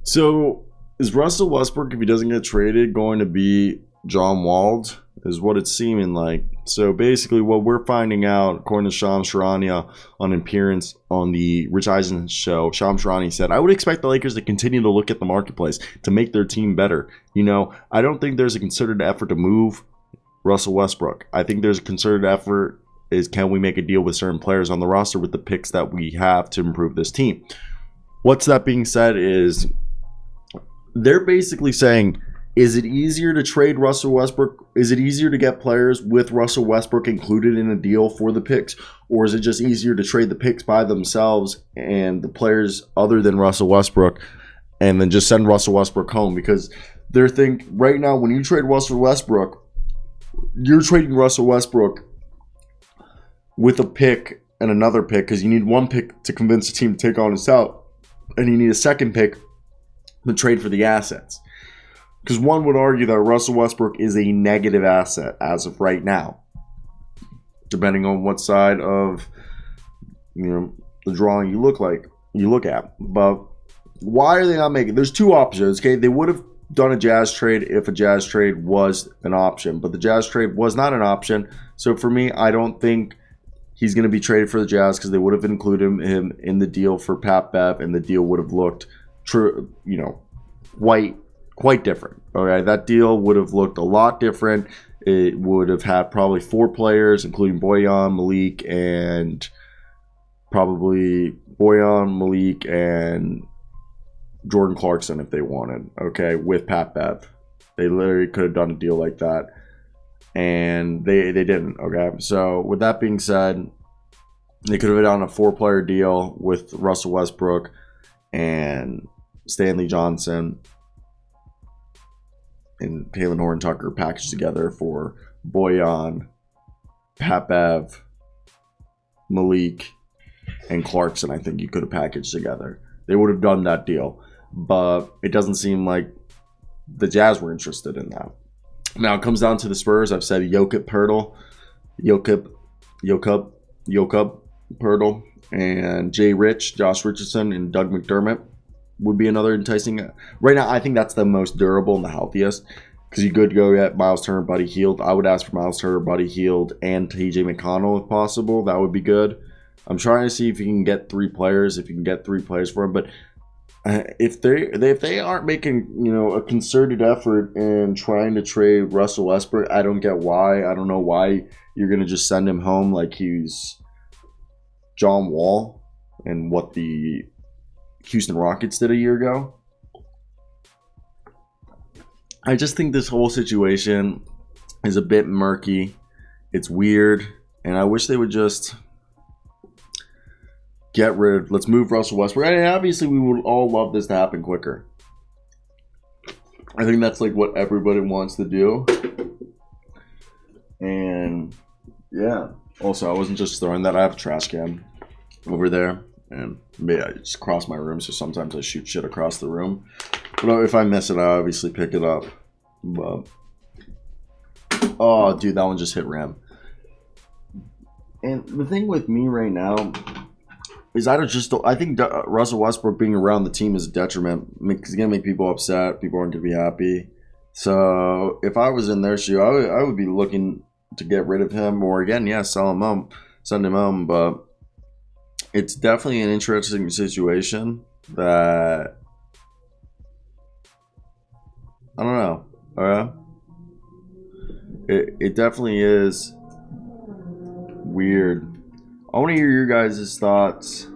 So is Russell Westbrook, if he doesn't get traded, going to be John Walled? Is what it's seeming like. So basically what we're finding out, according to Charania on an appearance on the Rich Eisen Show, Charania said, I would expect the Lakers to continue to look at the marketplace to make their team better. I don't think there's a concerted effort to move Russell Westbrook. I think there's a concerted effort is, can we make a deal with certain players on the roster with the picks that we have to improve this team? What's that being said is they're basically saying, is it easier to trade Russell Westbrook? Is it easier to get players with Russell Westbrook included in a deal for the picks? Or is it just easier to trade the picks by themselves and the players other than Russell Westbrook and then just send Russell Westbrook home? Because they're thinking right now, when you trade Russell Westbrook, you're trading Russell Westbrook with a pick and another pick because you need one pick to convince the team to take on us out. And you need a second pick to trade for the assets. Because one would argue that Russell Westbrook is a negative asset as of right now, depending on what side of the drawing you look at. But why are they not making? There's two options. Okay, they would have done a Jazz trade if a Jazz trade was an option, but the Jazz trade was not an option. So for me, I don't think he's going to be traded for the Jazz because they would have included him in the deal for Pat Bev, and the deal would have looked quite different. Okay, that deal would have looked a lot different. It would have had probably 4 players, including Bojan, Malik, and Jordan Clarkson if they wanted. Okay, with Pat Bev, they literally could have done a deal like that, and they didn't. Okay, so with that being said, they could have done a 4-player deal with Russell Westbrook and Stanley Johnson and Taylor Horton Tucker packaged together for Bojan, Pat Bev, Malik, and Clarkson. I think you could have packaged together. They would have done that deal, but it doesn't seem like the Jazz were interested in that. Now it comes down to the Spurs. I've said Jokic Pirtle, and Josh Richardson, and Doug McDermott would be another enticing. Right now, I think that's the most durable and the healthiest because you could go get Miles Turner, Buddy Hield. I would ask for Miles Turner, Buddy Hield, and TJ McConnell if possible. That would be good. I'm trying to see if you can get 3 players, for him. But if they aren't making a concerted effort in trying to trade Russell Westbrook, I don't get why. I don't know why you're gonna just send him home like he's John Wall and what the Houston Rockets did a year ago. I just think this whole situation is a bit murky. It's weird, and I wish they would just let's move Russell Westbrook. And obviously, we would all love this to happen quicker. I think that's like what everybody wants to do. And yeah. Also, I wasn't just throwing that. I have a trash can over there. And maybe I just cross my room, so sometimes I shoot shit across the room. But if I miss it, I obviously pick it up. But oh, dude, that one just hit rim. And the thing with me right now is I think Russell Westbrook being around the team is a detriment. It's gonna make people upset. People aren't gonna be happy. So if I was in their shoe, I would be looking to get rid of him, or again, sell him home, send him home. But it's definitely an interesting situation that I don't know. It definitely is weird. I want to hear your guys' thoughts.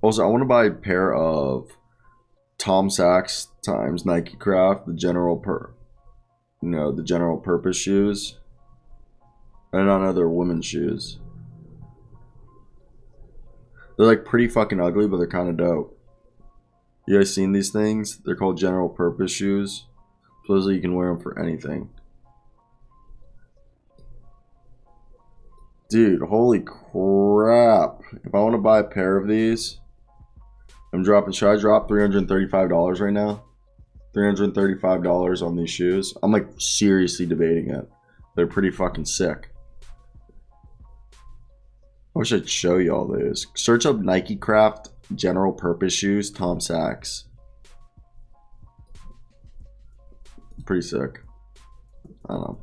Also, I want to buy a pair of Tom Sachs times Nike Craft, the general purpose shoes. I don't know, they're women's shoes. They're like pretty fucking ugly, but they're kind of dope. You guys seen these things? They're called general purpose shoes. Supposedly you can wear them for anything. Dude, holy crap. If I want to buy a pair of these, should I drop $335 right now? $335 on these shoes. I'm like seriously debating it. They're pretty fucking sick. I wish I'd show you all these. Search up Nike Craft General purpose shoes, Tom Sachs. Pretty sick. I don't know.